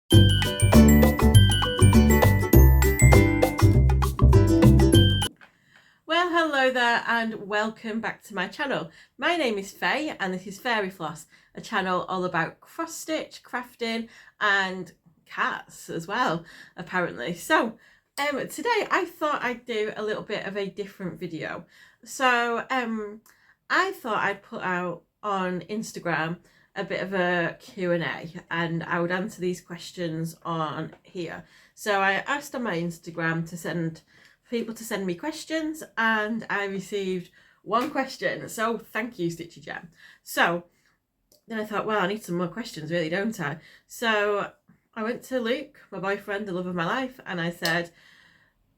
Well, hello there and welcome back to my channel. My name is Faye and this is Fairy Floss, a channel all about cross stitch, crafting and cats as well, apparently. So today I thought I'd do a little bit of a different video. So I thought I'd put out on Instagram a bit of a Q&A and I would answer these questions on here. So I asked on my Instagram to send people to send me questions and I received one question, so thank you, StitchyGem. So then I thought, well, I need some more questions really, don't I? So I went to Luke, my boyfriend, the love of my life, and I said,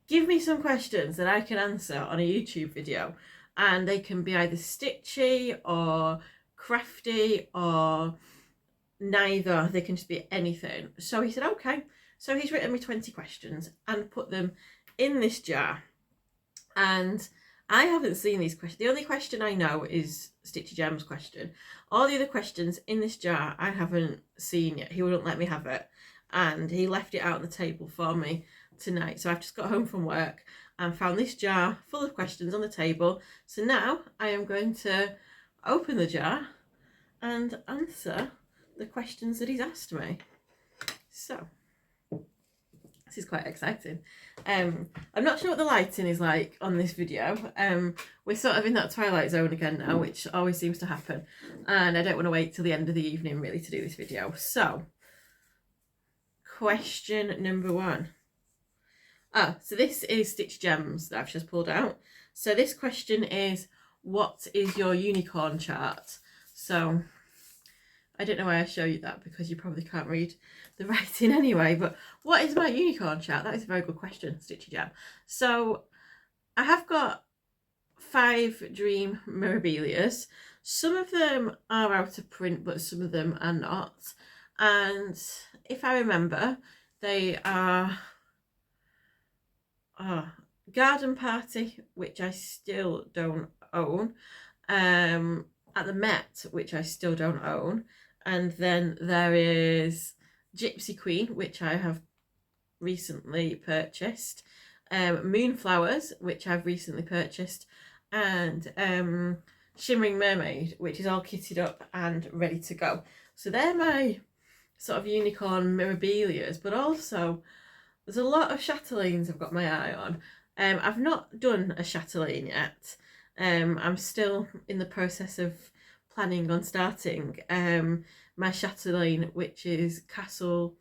give me some questions that I can answer on a YouTube video, and they can be either stitchy or crafty or neither, they can just be anything. So he said okay, so he's written me 20 questions and put them in this jar, and I haven't seen these questions. The only question I know is StitchyGem's question. All the other questions in this jar I haven't seen yet. He wouldn't let me have it and he left it out on the table for me tonight. So I've just got home from work and found this jar full of questions on the table. So now I am going to open the jar and answer the questions that he's asked me. So this is quite exciting. I'm not sure what the lighting is like on this video. We're sort of in that twilight zone again now, which always seems to happen. And I don't want to wait till the end of the evening really to do this video. So, question number 1. So this is StitchyGems that I've just pulled out. So this question is, what is your unicorn chart? So I don't know why I show you that because you probably can't read the writing anyway, but what is my unicorn chart? That is a very good question, StitchyGem. So I have got 5 dream mirabilias. Some of them are out of print, but some of them are not. And if I remember, they are Garden Party, which I still don't own, at the Met, which I still don't own, and then there is Gypsy Queen, which I have recently purchased, Moonflowers, which I've recently purchased, and Shimmering Mermaid, which is all kitted up and ready to go. So they're my sort of unicorn mirabilias, but also there's a lot of chatelaines I've got my eye on. I've not done a chatelaine yet. I'm still in the process of planning on starting my chatelaine, which is Castle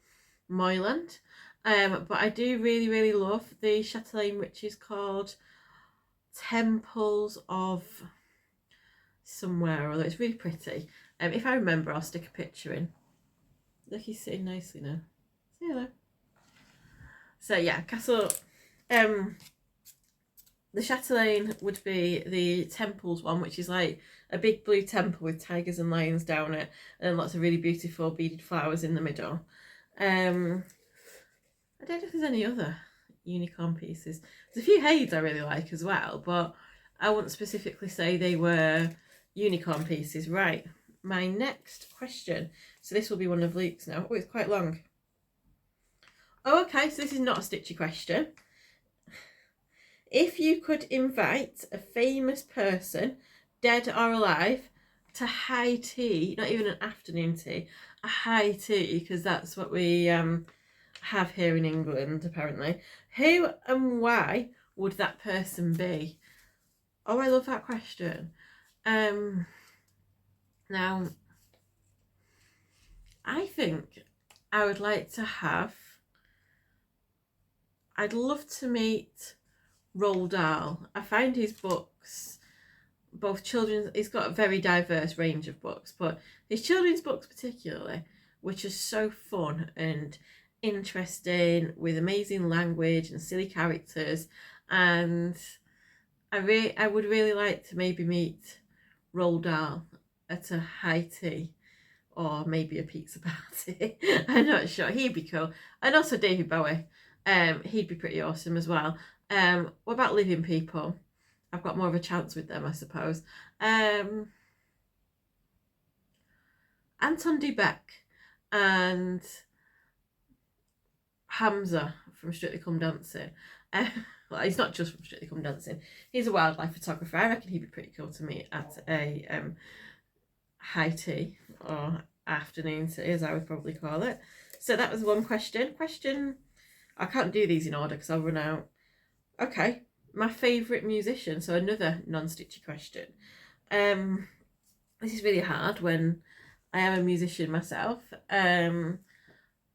Moyland. But I do really love the chatelaine, which is called Temples of somewhere, although it's really pretty. If I remember, I'll stick a picture in. Look, he's sitting nicely now. See you there. So yeah, Castle, the chatelaine would be the temples one, which is like a big blue temple with tigers and lions down it and lots of really beautiful beaded flowers in the middle. I don't know if there's any other unicorn pieces. There's a few Hades I really like as well, but I wouldn't specifically say they were unicorn pieces. Right, my next question. So this will be one of Luke's now. Oh, it's quite long. Oh, okay, so this is not a stitchy question. If you could invite a famous person, dead or alive, to high tea, not even an afternoon tea, a high tea, because that's what we have here in England, apparently, who and why would that person be? Oh, I love that question. Now, I think I would like to have, I'd love to meet Roald Dahl. I find his books, both children's, he's got a very diverse range of books, but his children's books particularly, which are so fun and interesting with amazing language and silly characters, and I would really like to maybe meet Roald Dahl at a high tea or maybe a pizza party. I'm not sure. He'd be cool. And also David Bowie. He'd be pretty awesome as well. What about living people? I've got more of a chance with them, I suppose. Anton Dubek and Hamza from Strictly Come Dancing. Well, he's not just from Strictly Come Dancing. He's a wildlife photographer. I reckon he'd be pretty cool to meet at a high tea or afternoon tea, as I would probably call it. So that was one question. I can't do these in order because I'll run out. Okay, my favourite musician. So another non-stitchy question. This is really hard when I am a musician myself.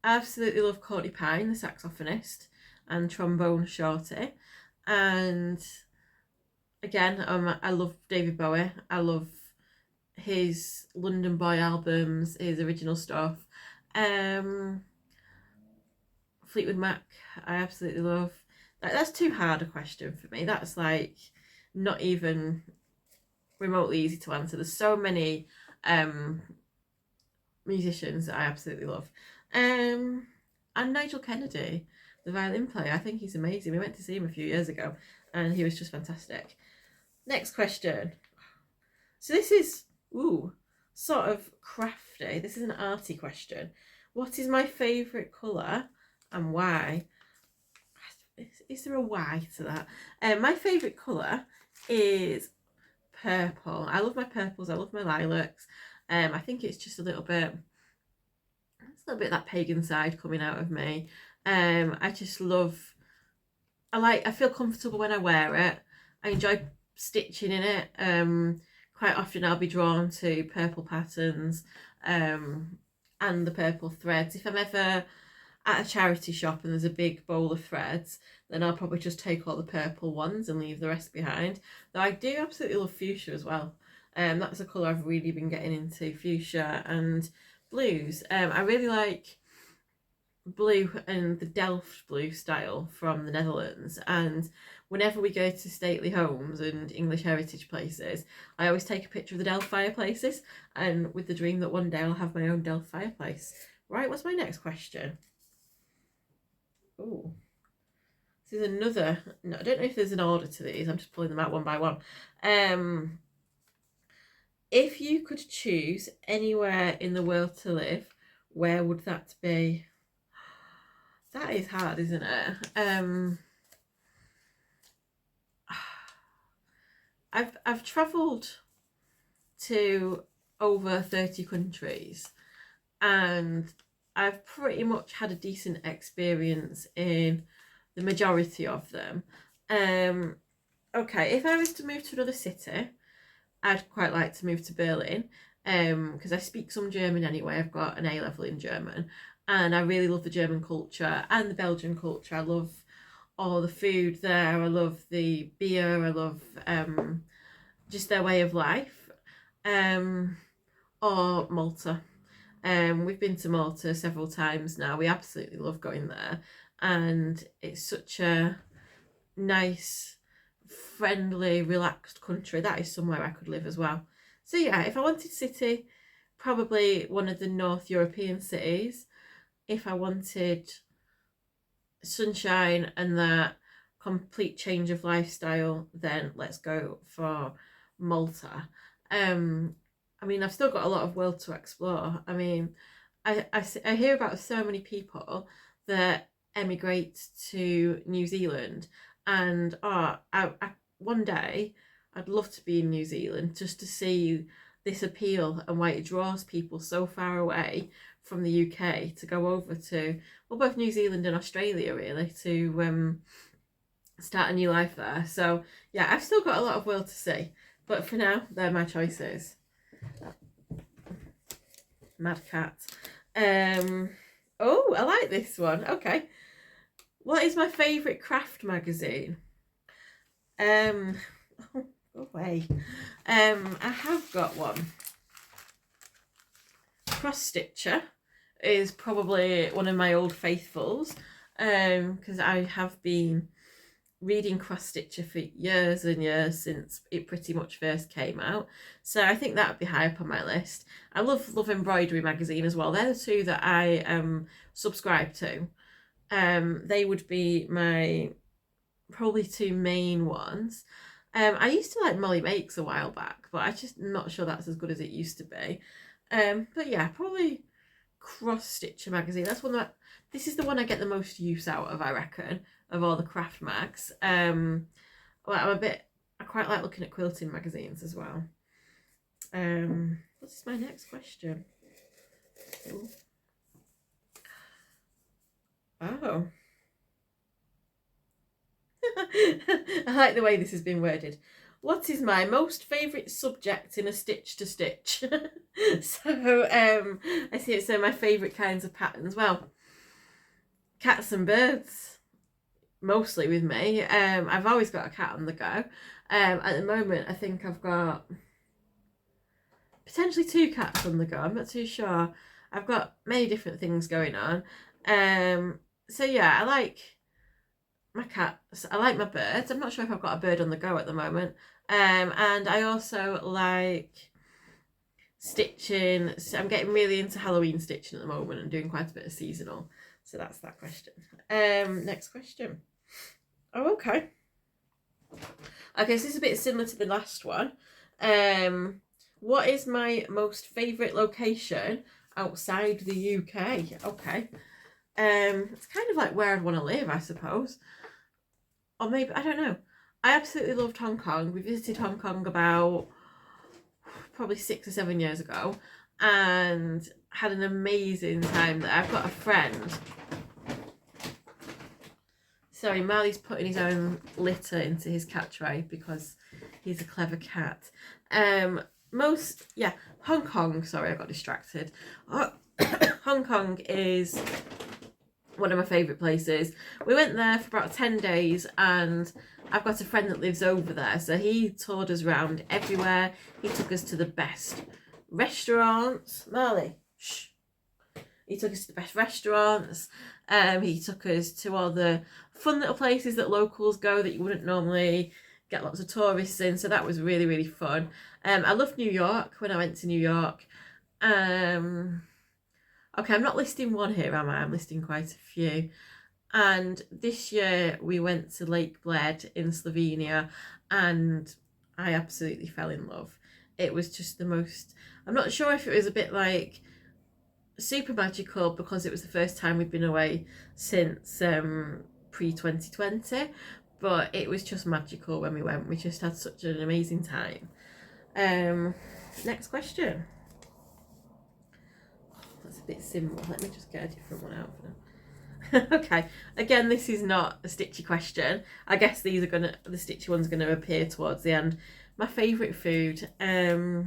I absolutely love Courtney Pine, the saxophonist and trombone shorty. And again, I love David Bowie. I love his London Boy albums, his original stuff. Fleetwood Mac, I absolutely love. That's too hard a question for me. That's like not even remotely easy to answer. There's so many musicians that I absolutely love. And Nigel Kennedy, the violin player, I think he's amazing. We went to see him a few years ago and he was just fantastic. Next question. So this is sort of crafty. This is an arty question. What is my favourite colour and why? Is there a why to that? My favourite colour is purple. I love my purples. I love my lilacs. I think it's just a little bit that pagan side coming out of me. I just love. I feel comfortable when I wear it. I enjoy stitching in it. Quite often I'll be drawn to purple patterns and the purple threads. If I'm ever at a charity shop and there's a big bowl of threads, then I'll probably just take all the purple ones and leave the rest behind. Though I do absolutely love fuchsia as well. That's a colour I've really been getting into, fuchsia and blues. I really like blue and the Delft blue style from the Netherlands, and whenever we go to stately homes and English heritage places, I always take a picture of the Delft fireplaces, and with the dream that one day I'll have my own Delft fireplace. Right, what's my next question? Oh, this is another. No, I don't know if there's an order to these. I'm just pulling them out one by one. If you could choose anywhere in the world to live, where would that be? That is hard, isn't it? I've travelled to over 30 countries and I've pretty much had a decent experience in the majority of them. Okay, if I was to move to another city, I'd quite like to move to Berlin because I speak some German anyway. I've got an A level in German and I really love the German culture and the Belgian culture. I love all the food there. I love the beer. I love just their way of life. Or Malta. We've been to Malta several times now. We absolutely love going there. And it's such a nice, friendly, relaxed country. That is somewhere I could live as well. So yeah, if I wanted city, probably one of the North European cities. If I wanted sunshine and that complete change of lifestyle, then let's go for Malta. I mean, I've still got a lot of world to explore. I mean, I hear about so many people that emigrate to New Zealand, and one day I'd love to be in New Zealand just to see this appeal and why it draws people so far away from the UK to go over to, well, both New Zealand and Australia really, to start a new life there. So yeah, I've still got a lot of world to see, but for now they're my choices. Mad cat. Oh, I like this one. Okay, what is my favourite craft magazine? Go away. I have got one. Cross Stitcher is probably one of my old faithfuls, because I have been reading Cross Stitcher for years and years since it pretty much first came out. So I think that would be high up on my list. I love Embroidery magazine as well. They're the two that I subscribe to. They would be my probably two main ones. I used to like Molly Makes a while back, but I'm just not sure that's as good as it used to be. But yeah, probably Cross Stitcher magazine. this is the one I get the most use out of, I reckon, of all the craft mags. Well, I quite like looking at quilting magazines as well. What's my next question? Ooh. Oh. I like the way this has been worded. What is my most favourite subject in a stitch to stitch? So I see it's my favourite kinds of patterns. Well, cats and birds, mostly with me. I've always got a cat on the go. At the moment, I think I've got potentially 2 cats on the go. I'm not too sure. I've got many different things going on. So yeah, I like my cats. I like my birds. I'm not sure if I've got a bird on the go at the moment. And I also like stitching. So I'm getting really into Halloween stitching at the moment and doing quite a bit of seasonal. So that's that question. Next question. Oh, okay. Okay, so this is a bit similar to the last one. What is my most favourite location outside the UK? Okay. It's kind of like where I'd want to live, I suppose. Or maybe, I don't know. I absolutely loved Hong Kong. We visited Hong Kong about probably 6 or 7 years ago and had an amazing time there. I've got a friend. Sorry, Marley's putting his own litter into his cat tray because he's a clever cat. Hong Kong, sorry, I got distracted. Hong Kong is one of my favourite places. We went there for about 10 days and I've got a friend that lives over there, so he toured us around everywhere. He took us to the best restaurants. Marley, shh. He took us to the best restaurants. He took us to all the fun little places that locals go that you wouldn't normally get lots of tourists in, so that was really, really fun. I loved New York when I went to New York. Okay, I'm not listing one here, am I? I'm listing quite a few. And this year we went to Lake Bled in Slovenia and I absolutely fell in love. It was just the most... I'm not sure if it was a bit like super magical because it was the first time we'd been away since pre-2020, but it was just magical when we went. We just had such an amazing time. Next question. That's a bit simple. Let me just get a different one out for now. Okay, again, this is not a stitchy question. I guess the stitchy one's gonna appear towards the end. My favourite food. That's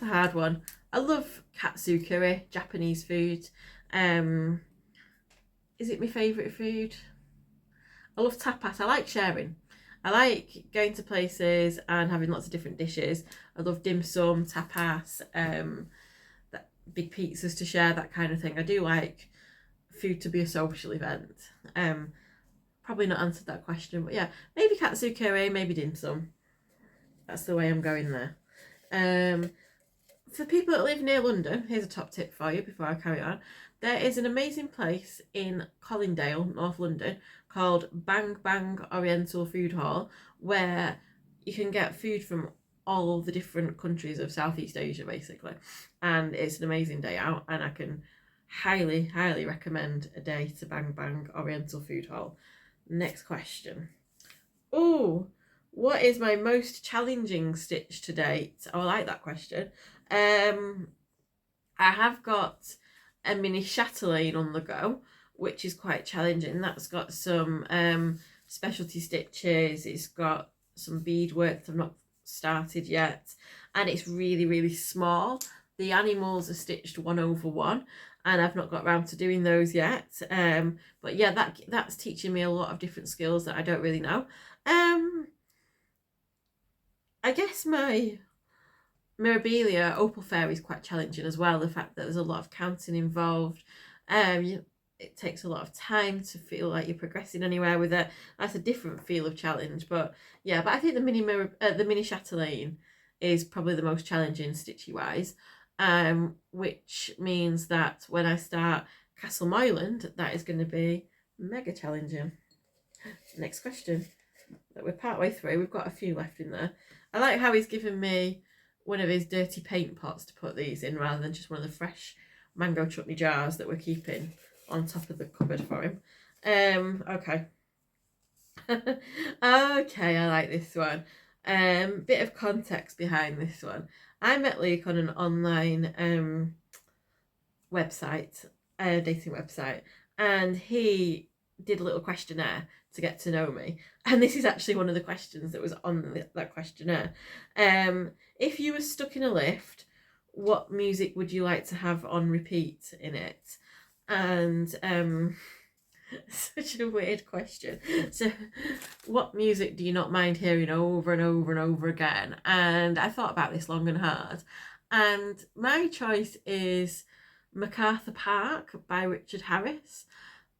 a hard one. I love katsu curry, Japanese food. Is it my favourite food? I love tapas. I like sharing. I like going to places and having lots of different dishes. I love dim sum, tapas, that big pizzas to share, that kind of thing. I do like food to be a social event. Probably not answered that question, but yeah, maybe katsu curry, maybe dim sum. That's the way I'm going there. For people that live near London, here's a top tip for you before I carry on. There is an amazing place in Colindale, North London, called Bang Bang Oriental Food Hall, where you can get food from all the different countries of Southeast Asia, basically. And it's an amazing day out, and I can highly, highly recommend a day to Bang Bang Oriental Food Hall. Next question. Oh, what is my most challenging stitch to date? Oh, I like that question. I have got a mini chatelaine on the go, which is quite challenging. That's got some specialty stitches. It's got some beadwork that I've not started yet, and it's really, really small. The animals are stitched 1/1, and I've not got around to doing those yet. But yeah, that's teaching me a lot of different skills that I don't really know. I guess my Mirabilia Opal Fairy is quite challenging as well. The fact that there's a lot of counting involved. It takes a lot of time to feel like you're progressing anywhere with it. That's a different feel of challenge, but yeah. But I think the mini chatelaine is probably the most challenging stitchy wise, which means that when I start Castle Moyland, that is going to be mega challenging. Next question. We're partway through. We've got a few left in there. I like how he's given me one of his dirty paint pots to put these in rather than just one of the fresh mango chutney jars that we're keeping on top of the cupboard for him. Okay. Okay, I like this one. Bit of context behind this one. I met Luke on an online website, dating website, and he did a little questionnaire to get to know me. And this is actually one of the questions that was on that questionnaire. If you were stuck in a lift, what music would you like to have on repeat in it? And such a weird question. So, what music do you not mind hearing over and over and over again? And I thought about this long and hard. And my choice is MacArthur Park by Richard Harris.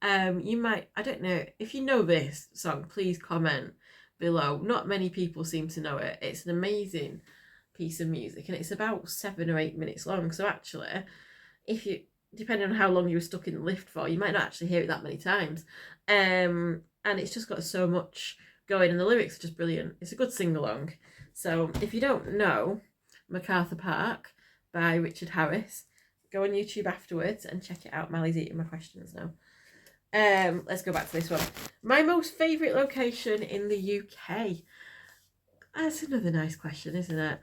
You might, I don't know, if you know this song, please comment below. Not many people seem to know it. It's an amazing piece of music and it's about 7 or 8 minutes long. So actually, if you, depending on how long you were stuck in the lift for, you might not actually hear it that many times. And it's just got so much going and the lyrics are just brilliant. It's a good sing-along. So if you don't know MacArthur Park by Richard Harris, go on YouTube afterwards and check it out. Mally's eating my questions now. Let's go back to this one. My most favourite location in the UK. That's another nice question, isn't it?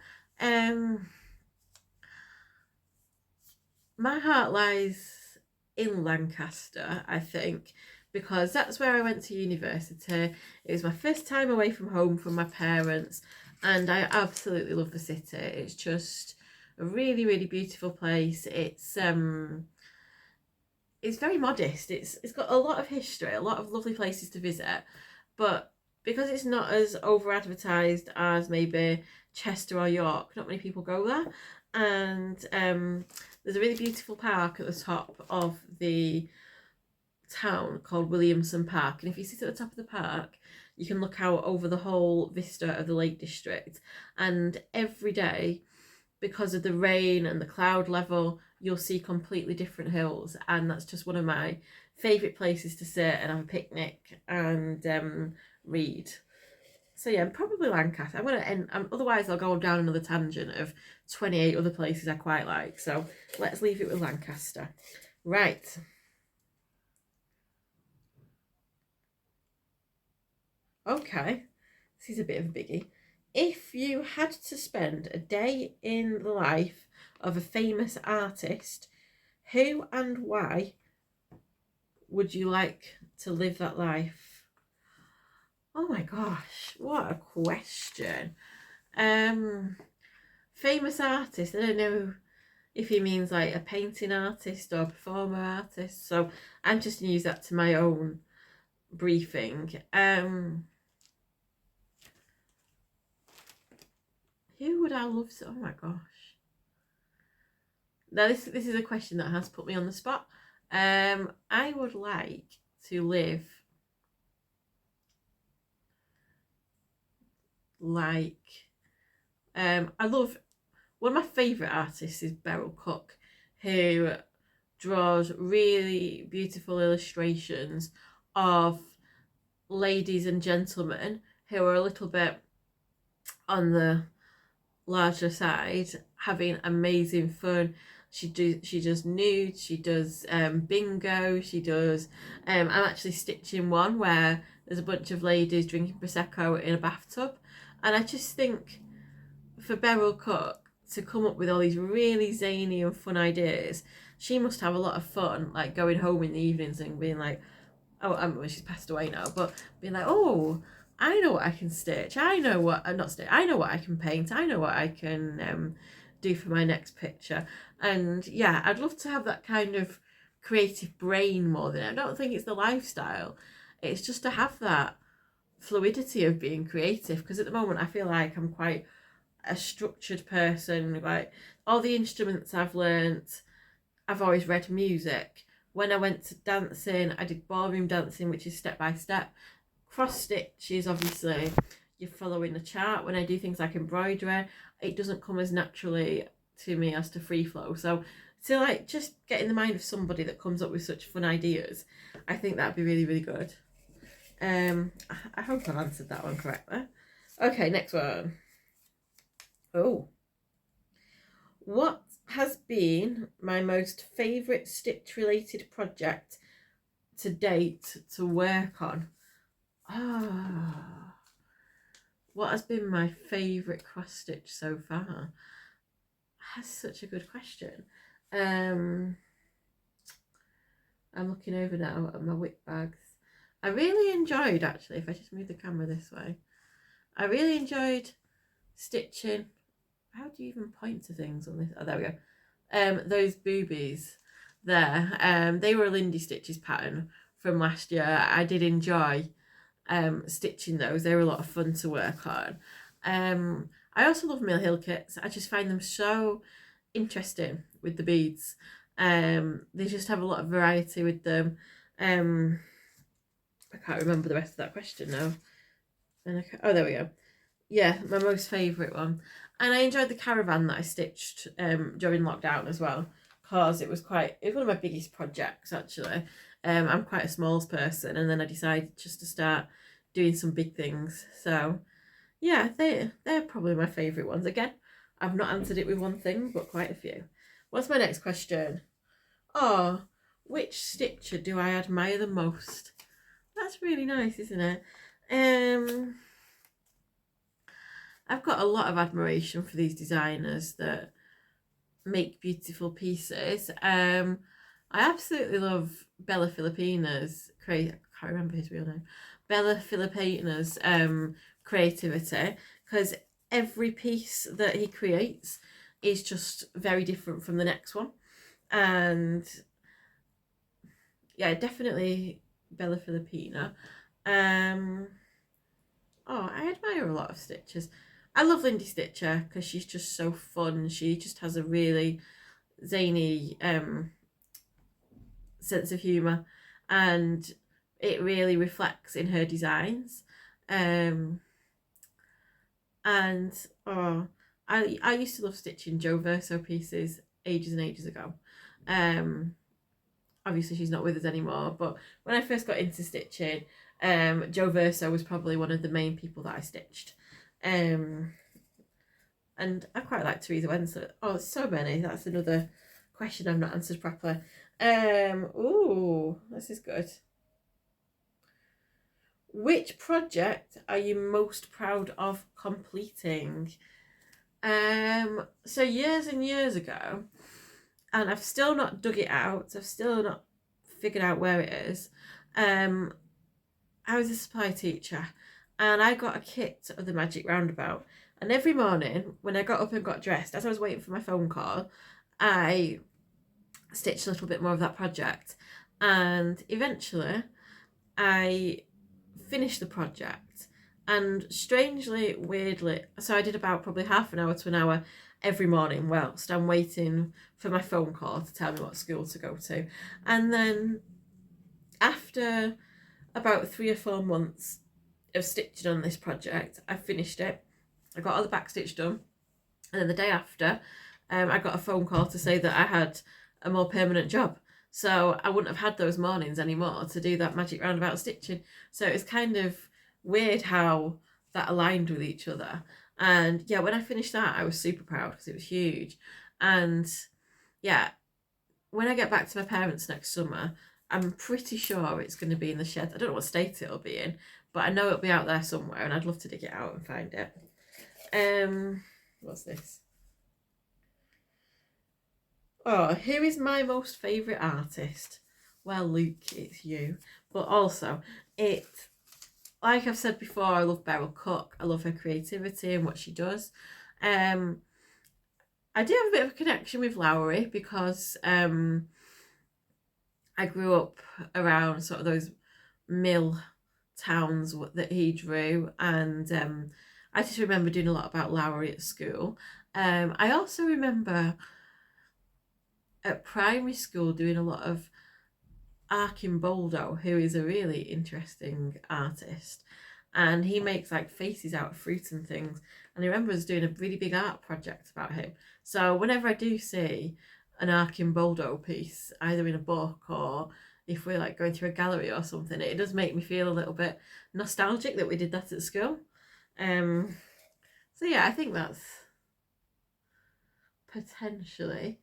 My heart lies in Lancaster, I think, because that's where I went to university. It was my first time away from home from my parents, and I absolutely love the city. It's just a really, really beautiful place. It's very modest. It's got a lot of history, a lot of lovely places to visit, but because it's not as over advertised as maybe Chester or York, not many people go there. And there's a really beautiful park at the top of the town called Williamson Park, and if you sit at the top of the park, you can look out over the whole vista of the Lake District. And every day, because of the rain and the cloud level, you'll see completely different hills, and that's just one of my favourite places to sit and have a picnic and read. So yeah, probably Lancaster. I'm going to end, otherwise I'll go down another tangent of 28 other places I quite like. So let's leave it with Lancaster. Right. Okay, this is a bit of a biggie. If you had to spend a day in the life of a famous artist, who and why would you like to live that life? Oh my gosh, what a question. Famous artist, I don't know if he means like a painting artist or a performer artist, so I'm just gonna use that to my own briefing. Who would I love to, oh my gosh. Now this is a question that has put me on the spot. I would like to live like I love, one of my favourite artists is Beryl Cook, who draws really beautiful illustrations of ladies and gentlemen who are a little bit on the larger side, having amazing fun. She does nudes, she does bingo, she does I'm actually stitching one where there's a bunch of ladies drinking prosecco in a bathtub, and I just think for Beryl Cook to come up with all these really zany and fun ideas, she must have a lot of fun, like going home in the evenings and being like, oh, well, she's passed away now, but being like, oh, I know what I can stitch. I know what, not stitch, I know what I can paint. I know what I can do for my next picture. And yeah, I'd love to have that kind of creative brain more than, I don't think it's the lifestyle. It's just to have that fluidity of being creative, because at the moment I feel like I'm quite a structured person. Like all the instruments I've learnt, I've always read music. When I went to dancing, I did ballroom dancing, which is step by step. Cross stitch is obviously you're following the chart. When I do things like embroidery, it doesn't come as naturally to me as to free flow. So to like just get in the mind of somebody that comes up with such fun ideas, I think that'd be really, really good. I hope I've answered that one correctly. Okay, next one. Oh, what has been my most favourite stitch related project to date to work on? Ah, what has been my favourite cross stitch so far? That's such a good question. I'm looking over now at my whip bags. I really enjoyed, actually, if I just move the camera this way, I really enjoyed stitching. How do you even point to things on this? Oh, there we go. Those boobies there. They were a Lindy Stitches pattern from last year. I did enjoy stitching those. They were a lot of fun to work on. I also love Mill Hill kits. I just find them so interesting with the beads. They just have a lot of variety with them. I can't remember the rest of that question now. Oh, there we go. Yeah, my most favourite one. And I enjoyed the caravan that I stitched during lockdown as well, because it was one of my biggest projects actually. I'm quite a smalls person, and then I decided just to start doing some big things. So yeah, they're probably my favourite ones. Again, I've not answered it with one thing, but quite a few. What's my next question? Oh, which stitcher do I admire the most? That's really nice, isn't it? I've got a lot of admiration for these designers that make beautiful pieces. I absolutely love Bella Filipina's I can't remember his real name. Bella Filipina's creativity, because every piece that he creates is just very different from the next one. And yeah, definitely Bella Filipina. Oh, I admire a lot of stitchers. I love Lindy Stitcher because she's just so fun. She just has a really zany sense of humour, and it really reflects in her designs. And oh, I used to love stitching Joe Verso pieces ages and ages ago. Obviously she's not with us anymore, but when I first got into stitching, Joe Verso was probably one of the main people that I stitched. And I quite like Teresa Winslet. Oh, so many. That's another question I've not answered properly. Ooh, this is good. Which project are you most proud of completing? So years and years ago, and I've still not dug it out. I've still not figured out where it is. I was a supply teacher, and I got a kit of the Magic Roundabout. And every morning when I got up and got dressed, as I was waiting for my phone call, I stitched a little bit more of that project. And eventually I finished the project. And strangely, weirdly, so I did about probably half an hour to an hour every morning whilst I'm waiting for my phone call to tell me what school to go to. And then after about 3 or 4 months of stitching on this project, I finished it. I got all the back stitch done, and then the day after, I got a phone call to say that I had a more permanent job. So I wouldn't have had those mornings anymore to do that Magic Roundabout stitching. So it was kind of weird how that aligned with each other. And yeah, when I finished that, I was super proud because it was huge. And yeah, when I get back to my parents next summer, I'm pretty sure it's going to be in the shed. I don't know what state it'll be in, but I know it'll be out there somewhere, and I'd love to dig it out and find it. What's this? Oh, who is my most favourite artist? Well, Luke, it's you. But also, like I've said before, I love Beryl Cook. I love her creativity and what she does. I do have a bit of a connection with Lowry because I grew up around sort of those mill towns that he drew, and I just remember doing a lot about Lowry at school. I also remember at primary school doing a lot of Archimboldo, who is a really interesting artist, and he makes like faces out of fruit and things. And I remember us doing a really big art project about him. So whenever I do see an Archimboldo piece, either in a book or if we're like going through a gallery or something, it does make me feel a little bit nostalgic that we did that at school. So yeah, I think that's potentially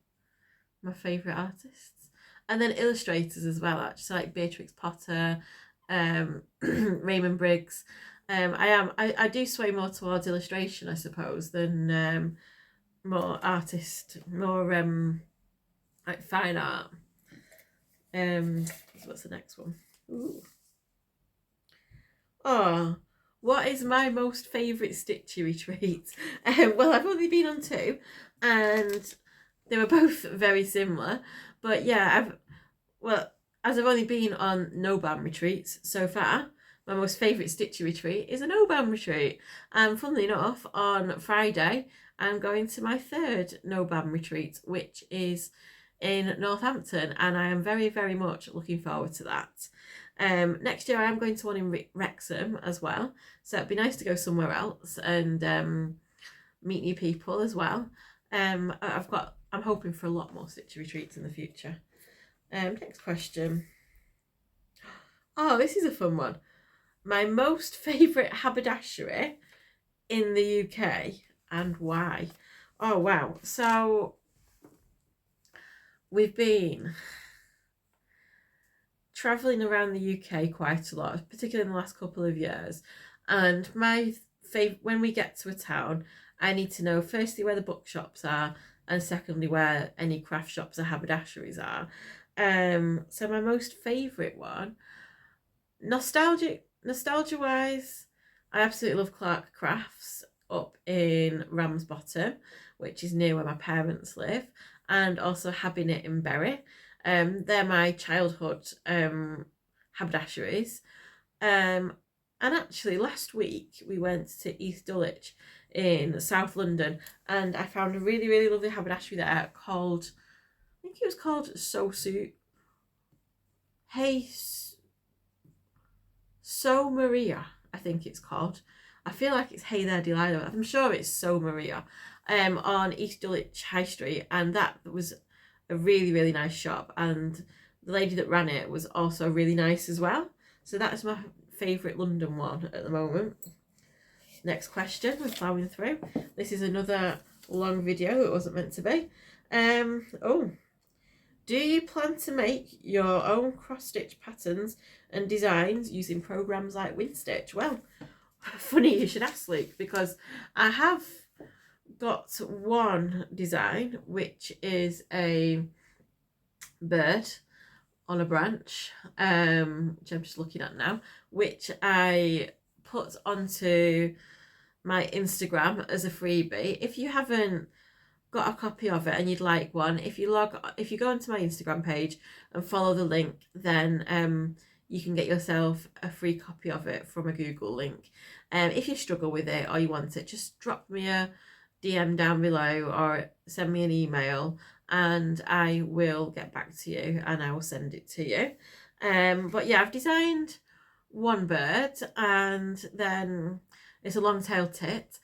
my favourite artists. And then illustrators as well, actually, so like Beatrix Potter, Raymond Briggs. I do sway more towards illustration, I suppose, than more artist, more like fine art. What's the next one? Ooh. Oh, what is my most favourite Stitchy retreat? Well, I've only been on 2, and they were both very similar. But yeah, as I've only been on no band retreats so far, my most favourite Stitchy retreat is a no band retreat. And funnily enough, on Friday, I'm going to my 3rd no band retreat, which is in Northampton, and I am very, very much looking forward to that. Next year I am going to one in Wrexham as well, so it'd be nice to go somewhere else and meet new people as well. I'm hoping for a lot more Stitchy retreats in the future. Next question. Oh, this is a fun one. My most favourite haberdashery in the UK and why? Oh wow, so we've been travelling around the UK quite a lot, particularly in the last couple of years. And my when we get to a town, I need to know firstly where the bookshops are, and secondly where any craft shops or haberdasheries are. So my most favourite one, nostalgia wise, I absolutely love Clark Crafts up in Ramsbottom, which is near where my parents live, and also Habinet in Bury. They're my childhood haberdasheries. And actually last week we went to East Dulwich in South London, and I found a really, really lovely haberdashery there called, I think it was called So Maria, I think it's called. I feel like it's Hey There Delilah. I'm sure it's So Maria, on East Dulwich High Street, and that was a really, really nice shop, and the lady that ran it was also really nice as well. So that's my favourite London one at the moment. Next question, we're plowing through. This is another long video, it wasn't meant to be. Do you plan to make your own cross-stitch patterns and designs using programs like WinStitch? Well, funny you should ask, Luke, because I have got one design, which is a bird on a branch, which I'm just looking at now, which I put onto my Instagram as a freebie. If you haven't got a copy of it and you'd like one, if you go onto my Instagram page and follow the link, then you can get yourself a free copy of it from a Google link. If you struggle with it or you want it, just drop me a DM down below or send me an email and I will get back to you and I will send it to you. But yeah, I've designed one bird, and then it's a long-tailed tit,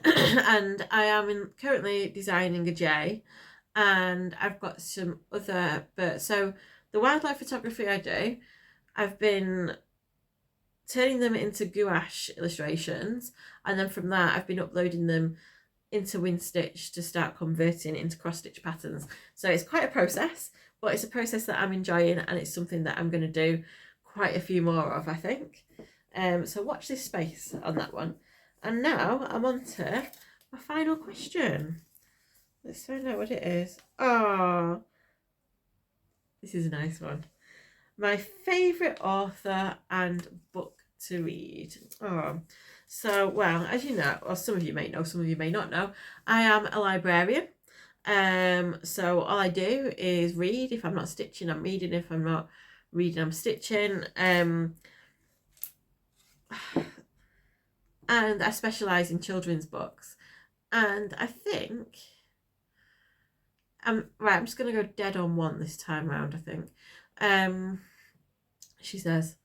and I am currently designing a jay, and I've got some other birds. So the wildlife photography I do, I've been turning them into gouache illustrations, and then from that I've been uploading them into WinStitch to start converting into cross-stitch patterns. So it's quite a process, but it's a process that I'm enjoying, and it's something that I'm going to do quite a few more of, I think. So watch this space on that one. And now I'm on to my final question. Let's find out what it is. Oh, this is a nice one. My favourite author and book to read. Oh, so, well, as you know, or some of you may know, some of you may not know, I am a librarian. So all I do is read. If I'm not stitching, I'm reading. If I'm not reading, I'm stitching. And I specialise in children's books. And I think I'm just gonna go dead on one this time round, I think. She says,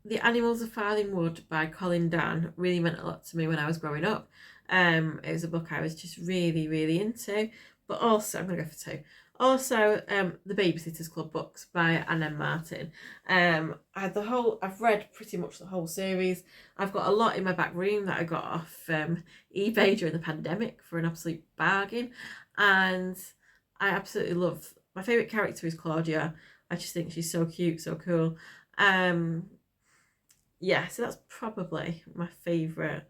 The Animals of Farthing Wood by Colin Dann really meant a lot to me when I was growing up. It was a book I was just really, really into. But also, I'm going to go for 2. Also, The Babysitter's Club books by Anne M. Martin. I've read pretty much the whole series. I've got a lot in my back room that I got off eBay during the pandemic for an absolute bargain. and I absolutely love, my favourite character is Claudia. I just think she's so cute, so cool. Yeah, so that's probably my favourite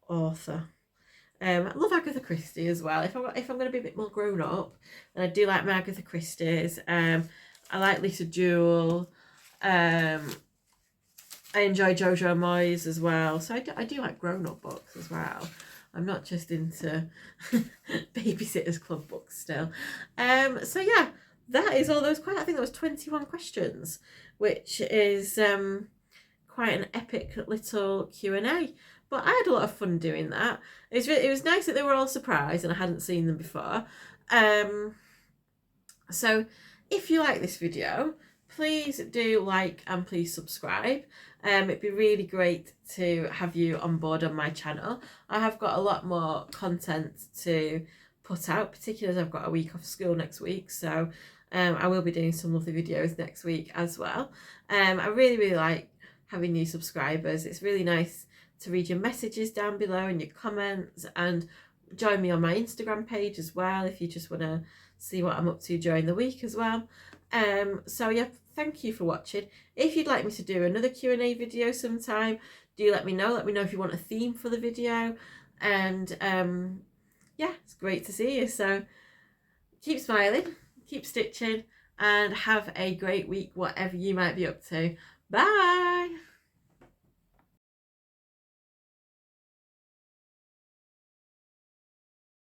author. I love Agatha Christie as well. If I'm going to be a bit more grown up, and I do like my Agatha Christie's. I like Lisa Jewell. I enjoy Jojo Moyes as well. So I do like grown up books as well. I'm not just into Babysitter's Club books still. So yeah, that is all those. I think that was 21 questions, which is quite an epic little Q&A. But I had a lot of fun doing that. It was nice that they were all surprised and I hadn't seen them before. So if you like this video, please do like and please subscribe. It'd be really great to have you on board on my channel. I have got a lot more content to put out, particularly as I've got a week off school next week. So I will be doing some lovely videos next week as well. I really like having new subscribers. It's really nice to read your messages down below and your comments, and join me on my Instagram page as well if you just want to see what I'm up to during the week as well. So yeah, thank you for watching. If you'd like me to do another Q&A video sometime, do let me know. Let me know if you want a theme for the video. And yeah, it's great to see you. So keep smiling, keep stitching, and have a great week, whatever you might be up to. Bye!